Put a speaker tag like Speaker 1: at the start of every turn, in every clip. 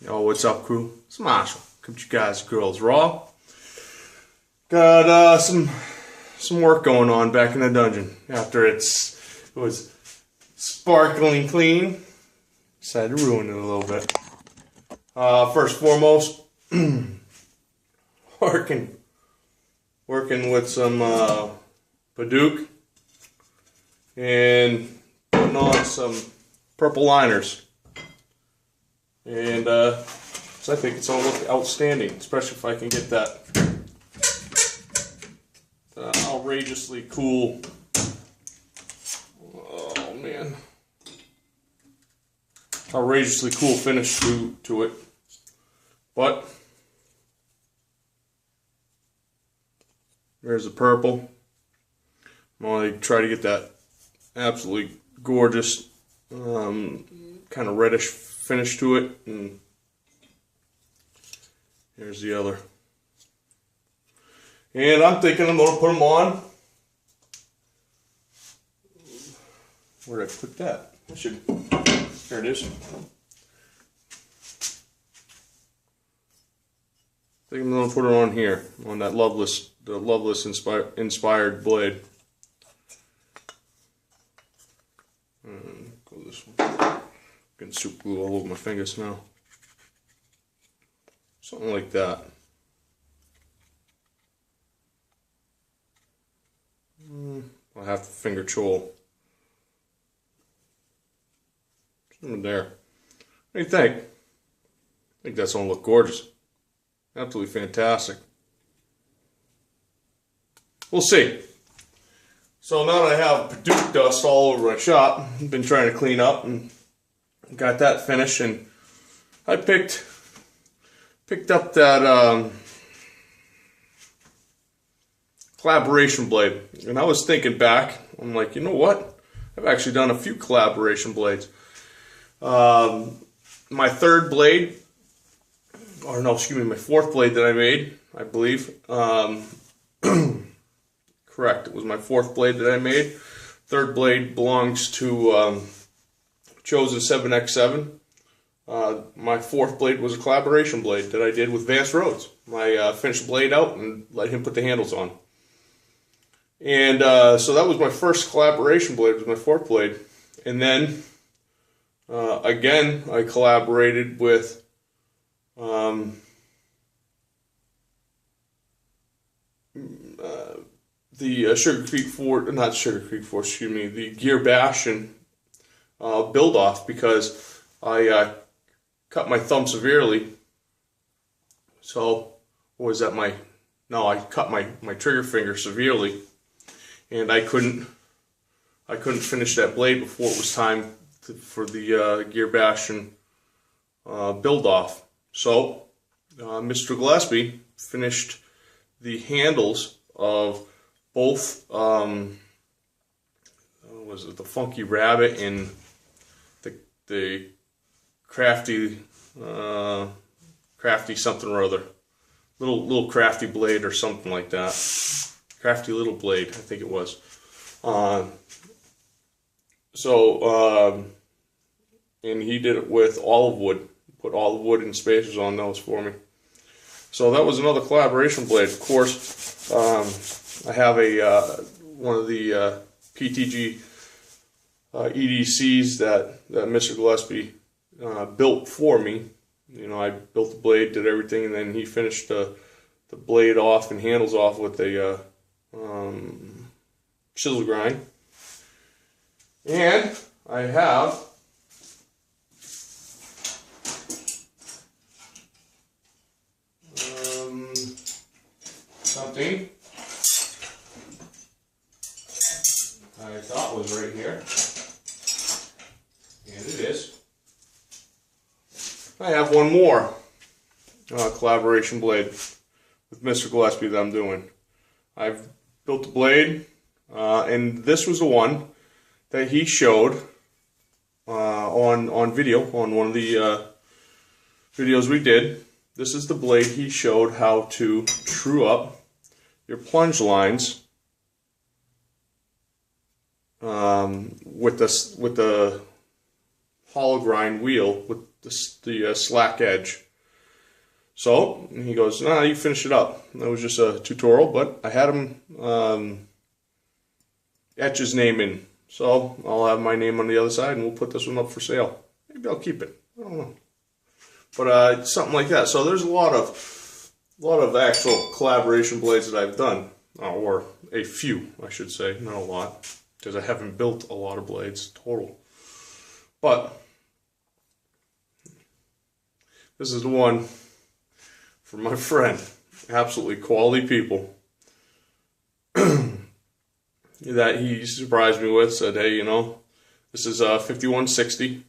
Speaker 1: Yo, what's up, crew? It's Marshall. Come to you guys, girls, raw. Got some work going on back in the dungeon after it was sparkling clean. Decided to ruin it a little bit. First and foremost, working with some Paduke and putting on some purple liners. And so I think it's all look outstanding, especially if I can get that outrageously cool. Oh man, outrageously cool finish to it. But there's the purple. I'm going to try to get that absolutely gorgeous, kind of reddish finish to it. And here's the other. And I'm thinking I'm going to put them on. Where did I put that? Here it is. I think I'm going to put it on here, on that the Loveless inspired blade. Go this one. Getting super glue all over my fingers now. Something like that. I'll have to finger choil. Something there. What do you think? I think that's gonna look gorgeous. Absolutely fantastic. We'll see. So now that I have Paduke dust all over my shop, I've been trying to clean up and got that finished, and I picked up that collaboration blade. And I was thinking back, I'm like, you know what? I've actually done a few collaboration blades. My third blade, or no, excuse me, my fourth blade that I made, I believe. Correct, it was my fourth blade that I made. Third blade belongs to Chosen 7x7. My fourth blade was a collaboration blade that I did with Vance Rhodes. I finished the blade out and let him put the handles on. And so that was my first collaboration blade, was my fourth blade. And then, again, I collaborated with the Sugar Creek Force, not Sugar Creek Force, excuse me, the Gear Bastion build off, because I cut my thumb severely. So, what was that? I cut my trigger finger severely, and I couldn't finish that blade before it was time for the Gear Bastion build off. So, Mr. Gillespie finished the handles of both, was it the Funky Rabbit and the crafty something or other, little crafty blade or something like that, crafty little blade, I think it was. And he did it with olive wood, put olive wood and spacers on those for me. So that was another collaboration blade. Of course, I have one of the PTG EDCs that Mr. Gillespie built for me. You know, I built the blade, did everything, and then he finished the blade off and handles off with a chisel grind. And I have something I thought was right here, and it is. I have one more collaboration blade with Mr. Gillespie that I'm doing. I've built the blade, and this was the one that he showed on video, on one of the videos we did. This is the blade he showed how to true up your plunge lines with the hollow grind wheel, with the slack edge. So he goes, "Nah, you finish it up." That was just a tutorial, but I had him etch his name in. So I'll have my name on the other side, and we'll put this one up for sale. Maybe I'll keep it. I don't know, but something like that. So there's a lot of actual collaboration blades that I've done, or a few, I should say, not a lot, because I haven't built a lot of blades total. But this is the one from my friend. Absolutely quality people. That he surprised me with. Said, "Hey, you know, this is 5160,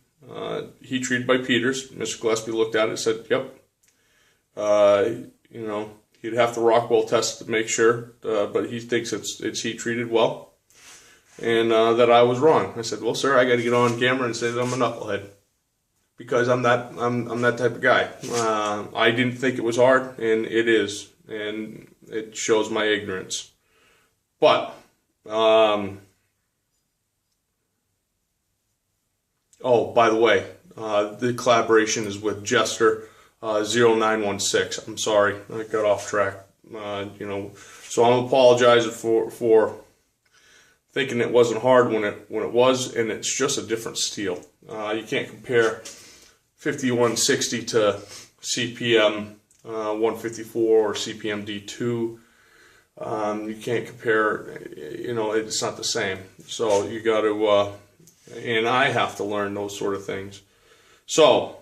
Speaker 1: heat treated by Peters." Mr. Gillespie looked at it and said, "Yep." You know, he'd have to Rockwell test to make sure, but he thinks it's heat treated well, and that I was wrong. I said, "Well, sir, I got to get on camera and say that I'm a knucklehead, because I'm that type of guy. I didn't think it was hard, and it is, and it shows my ignorance." But oh, by the way, the collaboration is with Jester 0916. I'm sorry, I got off track. You know, so I'm apologizing for thinking it wasn't hard when it was, and it's just a different steel. You can't compare 5160 to CPM 154 or CPM D2. You can't compare, you know, it's not the same. So you got to, and I have to learn those sort of things. So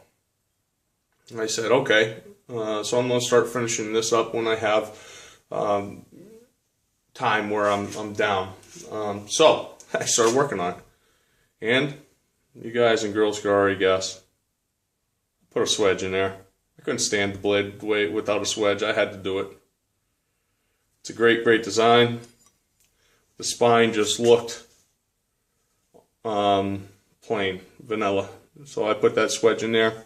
Speaker 1: I said, okay, so I'm going to start finishing this up when I have time where I'm down. So I started working on it. And you guys and girls could already guess. Put a swedge in there. I couldn't stand the blade without a swedge. I had to do it. It's a great, great design. The spine just looked plain, vanilla. So I put that swedge in there.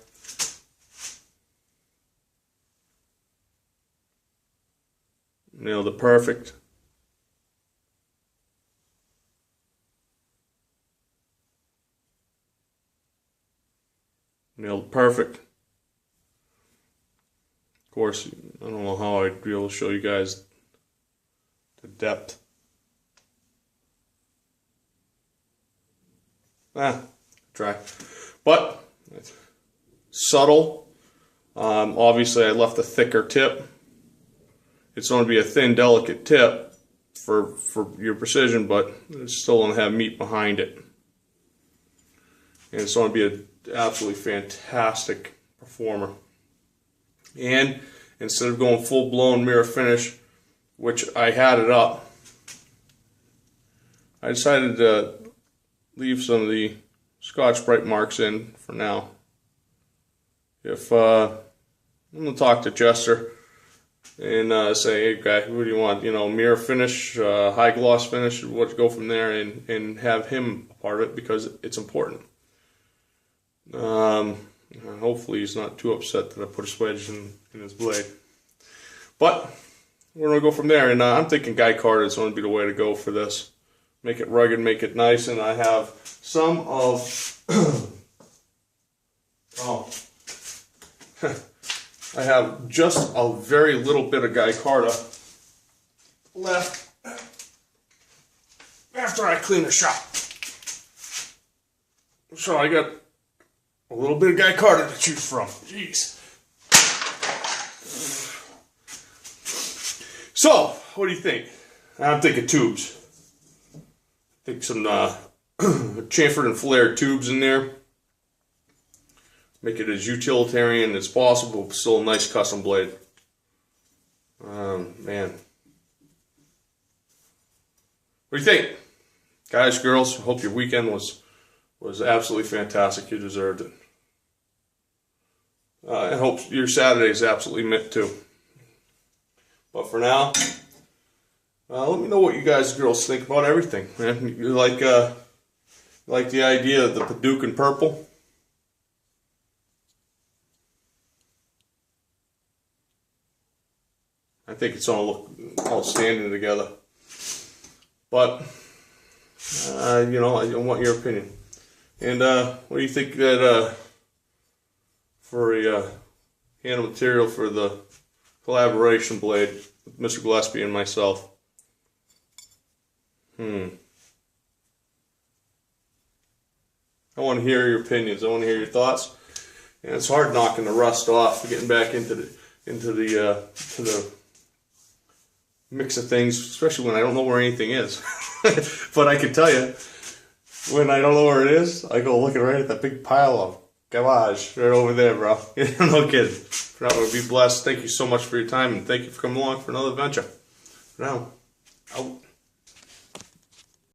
Speaker 1: Nailed it perfect. Nailed it perfect. Of course, I don't know how I'd be able to show you guys the depth. Try. But subtle. Obviously, I left a thicker tip. It's going to be a thin, delicate tip for your precision, but it's still going to have meat behind it. And it's going to be an absolutely fantastic performer. And instead of going full-blown mirror finish, which I had it up, I decided to leave some of the Scotch-Brite marks in for now. If I'm going to talk to Chester and say, "Hey, guy, what do you want? You know, mirror finish, high gloss finish, what go from there," and have him a part of it, because it's important. Hopefully he's not too upset that I put a swedge in his blade. But we're going to go from there, and I'm thinking guy card is going to be the way to go for this. Make it rugged, make it nice, and I have some of I have just a very little bit of Guicarta left after I clean the shop. So I got a little bit of Guicarta to choose from. Jeez. So, what do you think? I'm thinking tubes. I think some chamfered and flared tubes in there. Make it as utilitarian as possible, but still a nice custom blade. Man. What do you think? Guys, girls, hope your weekend was absolutely fantastic. You deserved it. I hope your Saturday is absolutely mint too. But for now, let me know what you guys and girls think about everything. Man. You like the idea of the Paducah purple? I think it's all look outstanding together. But you know, I want your opinion. And what do you think that for a handle material for the collaboration blade with Mr. Gillespie and myself. I want to hear your opinions. I want to hear your thoughts. And it's hard knocking the rust off, getting back into the to the mix of things, especially when I don't know where anything is. But I can tell you, when I don't know where it is, I go looking right at that big pile of garbage right over there, bro. No kidding. For now, be blessed. Thank you so much for your time, and thank you for coming along for another adventure. For now, out.